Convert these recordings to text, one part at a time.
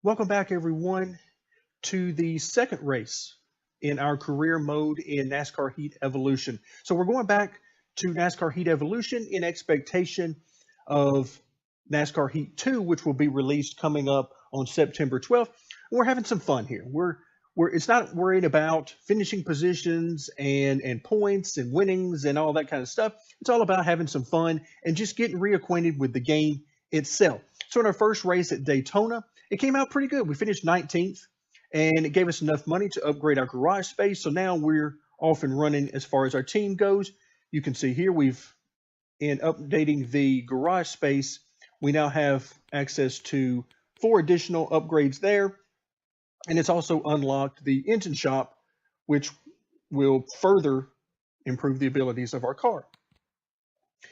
Welcome back, everyone, to the second race in our career mode in NASCAR Heat Evolution. So we're going back to NASCAR Heat Evolution in expectation of NASCAR Heat 2, which will be released coming up on September 12th. We're having some fun here. It's not worried about finishing positions and points and winnings and all that kind of stuff. It's all about having some fun and just getting reacquainted with the game itself. So in our first race at Daytona, it came out pretty good. We finished 19th, and it gave us enough money to upgrade our garage space. So now we're off and running as far as our team goes. You can see here in updating the garage space, we now have access to 4 additional upgrades there. And it's also unlocked the engine shop, which will further improve the abilities of our car.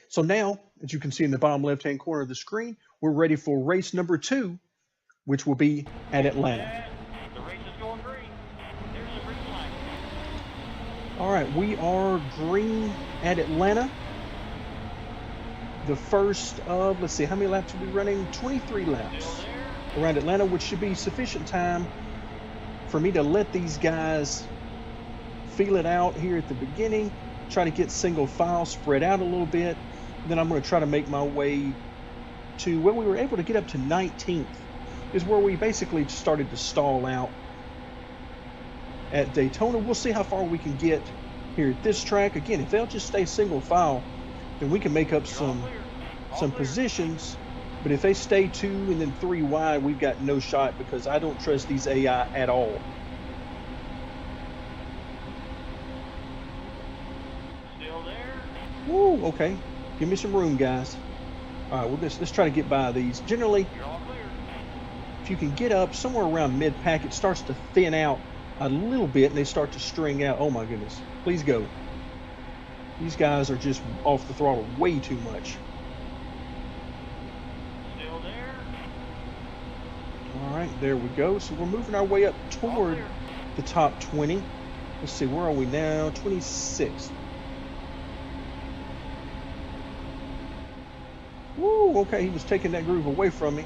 So now, as you can see in the bottom left-hand corner of the screen, we're ready for race number 2, which will be at Atlanta. The race is going green. There's the green flag. All right, we are green at Atlanta. The first of, let's see, how many laps are we running? 23 laps around Atlanta, which should be sufficient time for me to let these guys feel it out here at the beginning, try to get single file spread out a little bit. Then I'm going to try to make my way to, well, we were able to get up to 19th, is where we basically started to stall out at Daytona. We'll see how far we can get here at this track. Again, if they'll just stay single file, then we can make up some positions. But if they stay 2 and then 3 wide, we've got no shot because I don't trust these AI at all. Still there. Woo, okay. Give me some room, guys. All right, well, let's try to get by these. Generally, You're all clear. if you can get up somewhere around mid-pack, it starts to thin out a little bit, and they start to string out. Oh, my goodness. Please go. These guys are just off the throttle way too much. Still there. All right, there we go. So we're moving our way up toward the top 20. Let's see, where are we now? 26th. Woo, okay, he was taking that groove away from me.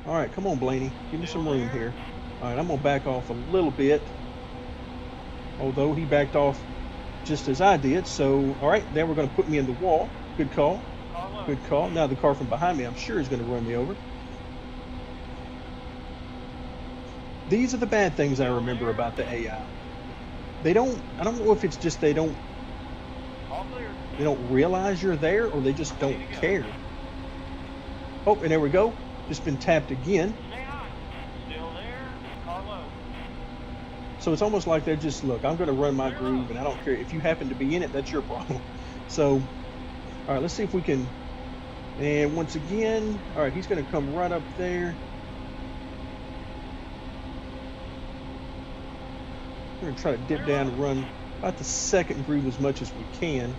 All right, come on, Blaney. Give me some room here. All right, I'm going to back off a little bit. Although he backed off just as I did. So, all right, then we're going to put me in the wall. Good call. Good call. Now the car from behind me, I'm sure, is going to run me over. These are the bad things I remember about the AI. I don't know if it's just they don't realize you're there, or they just don't care. Oh, and there we go. Just been tapped again. Stay high. Still there. Carlo. So it's almost like they're just, look, I'm going to run my groove, and I don't care. If you happen to be in it, that's your problem. So, all right, let's see if we can. And once again, all right, he's going to come right up there. We're going to try to dip down and run about the second groove as much as we can.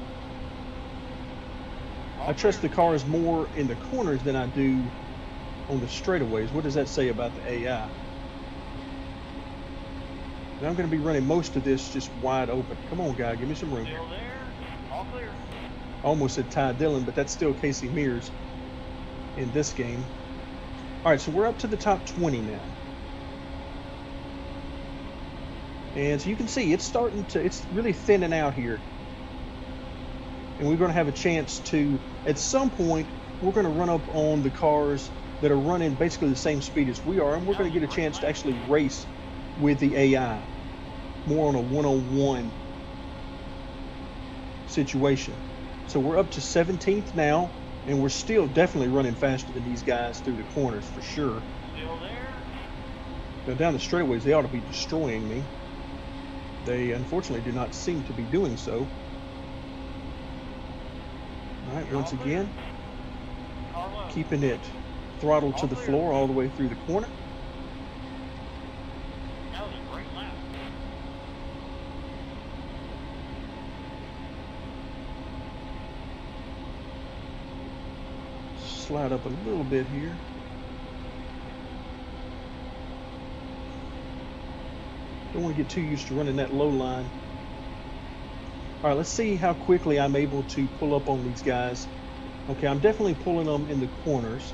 I trust the cars more in the corners than I do on the straightaways. What does that say about the AI? And I'm going to be running most of this just wide open. Come on, guy, give me some room. Still there. All clear. I almost said Ty Dillon, but that's still Casey Mears in this game. All right, so we're up to the top 20 now. And so you can see it's really thinning out here. And we're going to have a chance to, at some point, we're going to run up on the cars that are running basically the same speed as we are, and we're going to get a chance to actually race with the AI, more on a one-on-one situation. So we're up to 17th now, and we're still definitely running faster than these guys through the corners for sure. Still there. Now down the straightaways, they ought to be destroying me. They unfortunately do not seem to be doing so. All right, once again, keeping it throttled to the floor all the way through the corner. That was a great lap. Slide up a little bit here. Don't want to get too used to running that low line. All right, let's see how quickly I'm able to pull up on these guys. Okay, I'm definitely pulling them in the corners.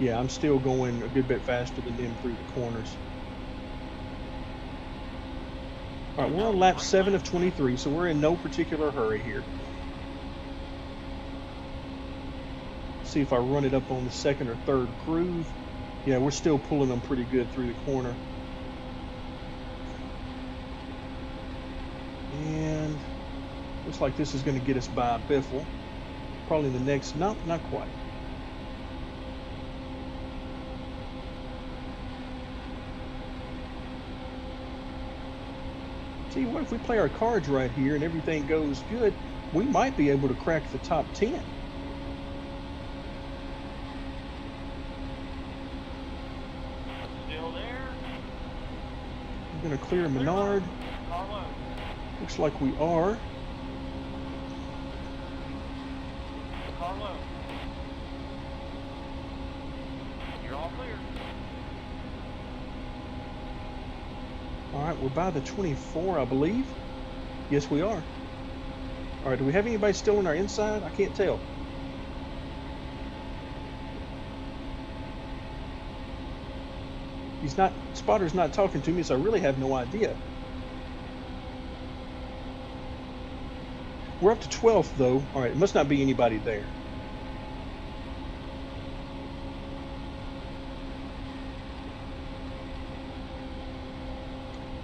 Yeah, I'm still going a good bit faster than them through the corners. All right, we're on lap 7 of 23, so we're in no particular hurry here. See if I run it up on the second or third groove. Yeah, we're still pulling them pretty good through the corner. And looks like this is going to get us by Biffle. Probably the next, not quite. See, what if we play our cards right here and everything goes good, we might be able to crack the top 10. Still there. I'm going to clear Menard. Car low. Looks like we are. Car low. You're all clear. All right, we're by the 24, I believe. Yes, we are. All right, do we have anybody still on our inside? I can't tell. Spotter's not talking to me, so I really have no idea. We're up to 12th, though. All right, it must not be anybody there.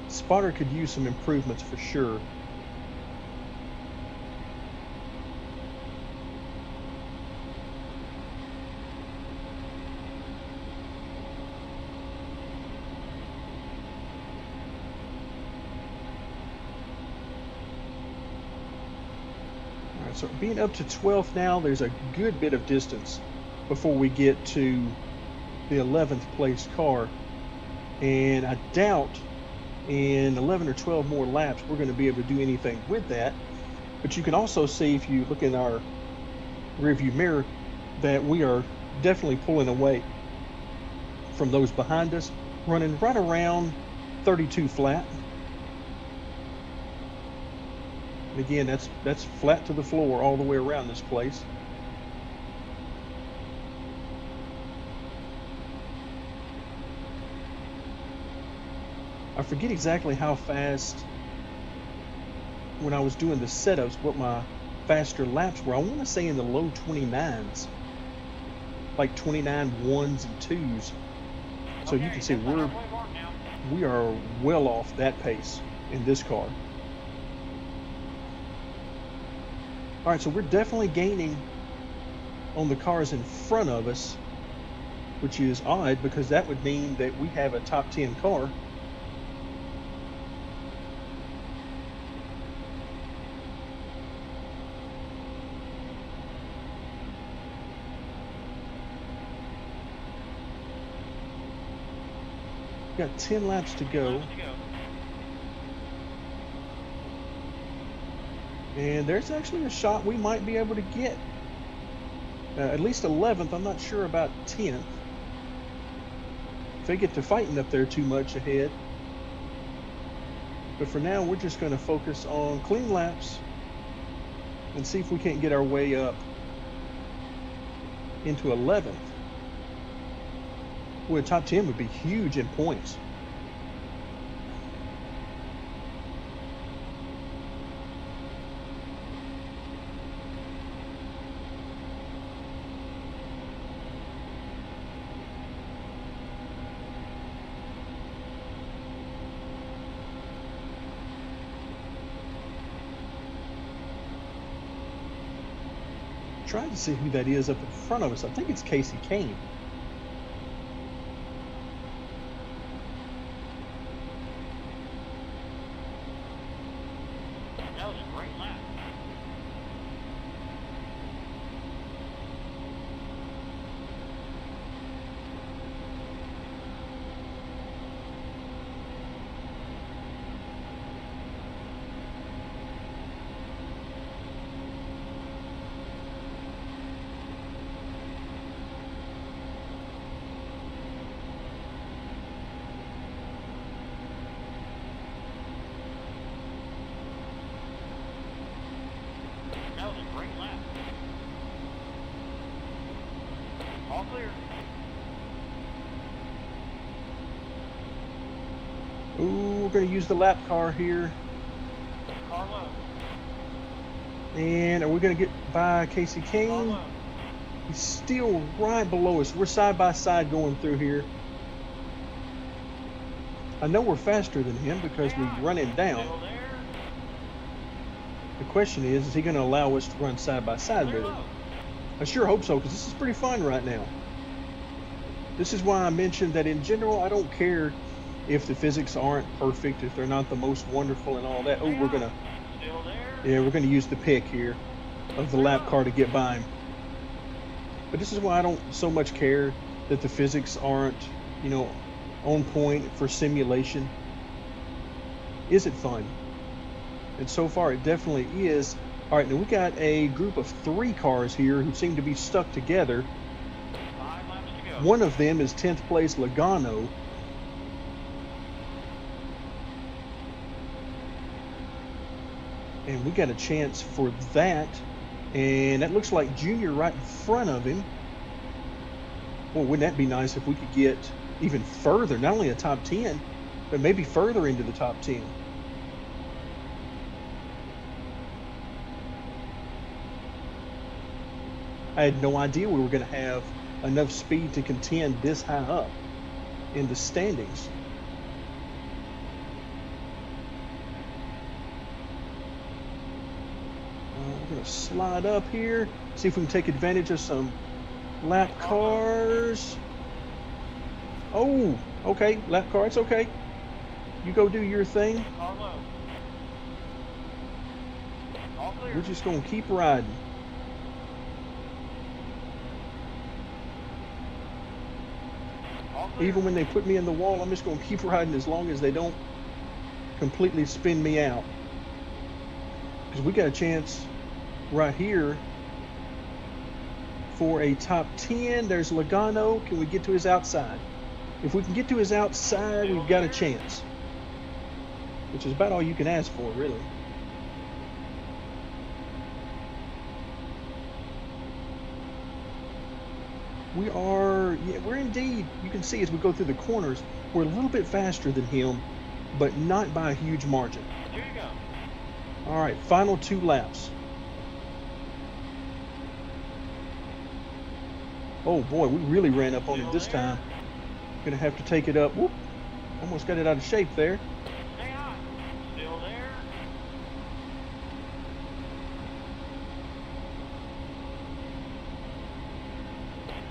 Spotter could use some improvements for sure. All right, so being up to 12th now, there's a good bit of distance before we get to the 11th place car. And I doubt in 11 or 12 more laps we're going to be able to do anything with that. But you can also see, if you look in our rearview mirror, that we are definitely pulling away from those behind us, running right around 32 flat. And again, that's flat to the floor all the way around this place. I forget exactly how fast, when I was doing the setups, what my faster laps were. I want to say in the low 29s, like 29 1s and 2s. So you can see we are well off that pace in this car. All right, so we're definitely gaining on the cars in front of us, which is odd because that would mean that we have a top 10 car. Got 10 laps to go. And there's actually a shot we might be able to get at least 11th. I'm not sure about 10th. If they get to fighting up there too much ahead. But for now, we're just going to focus on clean laps and see if we can't get our way up into 11th. Well, top 10 would be huge in points. Trying to see who that is up in front of us. I think it's Casey Kane. That was a great lap. Ooh, we're going to use the lap car here. Car low. And are we going to get by Casey Car Kane? low. He's still right below us. We're side by side going through here. I know we're faster than him because we run him down. Still there. The question is he going to allow us to run side by side Clear with him? low. I sure hope so, because this is pretty fun right now. This is why I mentioned that in general, I don't care if the physics aren't perfect, if they're not the most wonderful and all that. Oh, we're gonna, Still there. yeah, we're gonna use the pick here of the lap car to get by him. But this is why I don't so much care that the physics aren't, you know, on point for simulation. Is it fun? And so far, it definitely is. All right, now we got a group of 3 cars here who seem to be stuck together. 5 laps to go. One of them is 10th place Logano. And we got a chance for that. And that looks like Junior right in front of him. Boy, wouldn't that be nice if we could get even further, not only a top 10, but maybe further into the top 10. I had no idea we were going to have enough speed to contend this high up in the standings. We're going to slide up here, see if we can take advantage of some lap cars. Oh, okay, lap car, it's okay. You go do your thing. Car low. All clear. We're just going to keep riding. All clear. Even when they put me in the wall, I'm just going to keep riding as long as they don't completely spin me out. Because we got a chance right here for a top 10. There's Logano. Can we get to his outside? If we can get to his outside, we've got a chance. Which is about all you can ask for, really. We're indeed, you can see as we go through the corners, we're a little bit faster than him, but not by a huge margin. Here you go. All right, final 2 laps. Oh boy, we really ran up on him this time. Gonna have to take it up. Whoop, almost got it out of shape there. Stay hot. Still there.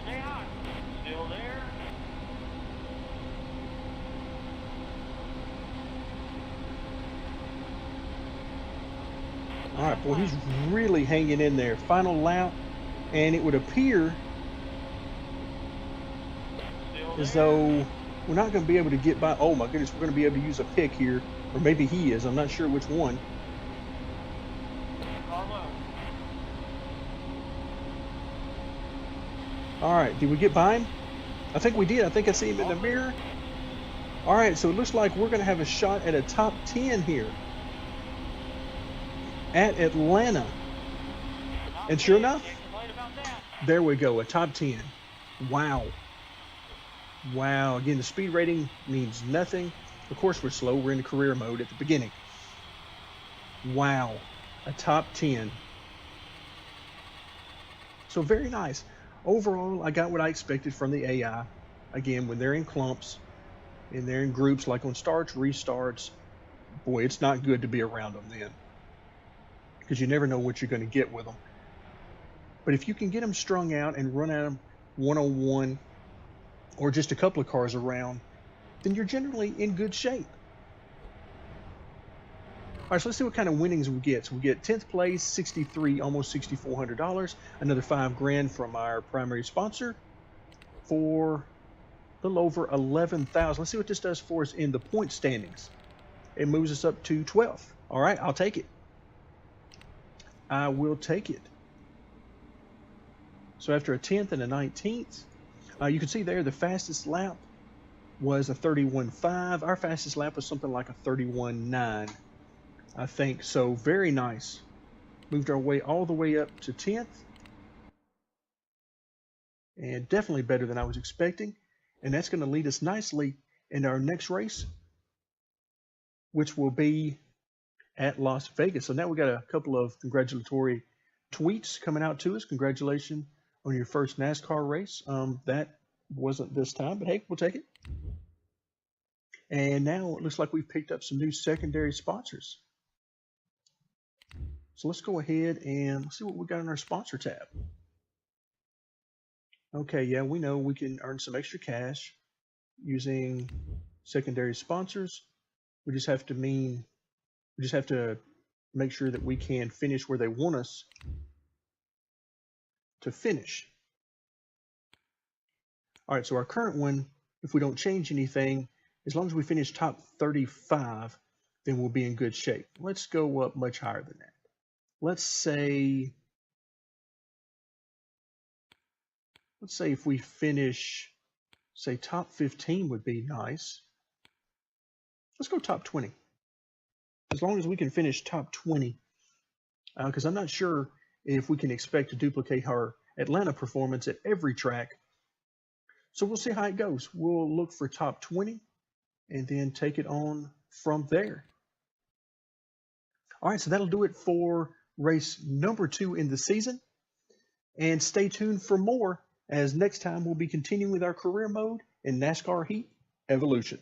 Stay hot. Still there. All right, boy, he's really hanging in there. Final lap, and it would appear Still as there. though we're not going to be able to get by. Oh my goodness, we're going to be able to use a pick here, or maybe he is. I'm not sure which one. Car low. All right, did we get by him? I think we did. I think I see him in the mirror. All right, so it looks like we're going to have a shot at a top 10 here at Atlanta. And sure enough, Can't complain about that. there we go, a top 10. Wow. Wow. Again, the speed rating means nothing. Of course, we're slow. We're in career mode at the beginning. Wow. A top 10. So very nice. Overall, I got what I expected from the AI. Again, when they're in clumps and they're in groups like on starts, restarts, boy, it's not good to be around them then, because you never know what you're going to get with them. But if you can get them strung out and run at them one-on-one or just a couple of cars around, then you're generally in good shape. All right, so let's see what kind of winnings we get. So we get 10th place, 63, almost $6,400, another $5,000 from our primary sponsor for a little over 11,000. Let's see what this does for us in the point standings. It moves us up to 12th. All right, I'll take it. I will take it. So after a 10th and a 19th, you can see there the fastest lap was a 31.5. Our fastest lap was something like a 31.9, I think. So very nice. Moved our way all the way up to 10th. And definitely better than I was expecting. And that's going to lead us nicely into our next race, which will be at Las Vegas. So now we got a couple of congratulatory tweets coming out to us. Congratulations on your first NASCAR race. That wasn't this time, but hey, we'll take it. And now it looks like we've picked up some new secondary sponsors. So let's go ahead and see what we got in our sponsor tab. Okay, yeah, we know we can earn some extra cash using secondary sponsors. We just have to make sure that we can finish where they want us to finish. All right, so our current one, if we don't change anything, as long as we finish top 35, then we'll be in good shape. Let's go up much higher than that. Let's say if we finish, say top 15 would be nice. Let's go top 20. As long as we can finish top 20, because I'm not sure if we can expect to duplicate our Atlanta performance at every track. So we'll see how it goes. We'll look for top 20 and then take it on from there. All right, so that'll do it for race number 2 in the season. And stay tuned for more, as next time we'll be continuing with our career mode in NASCAR Heat Evolution.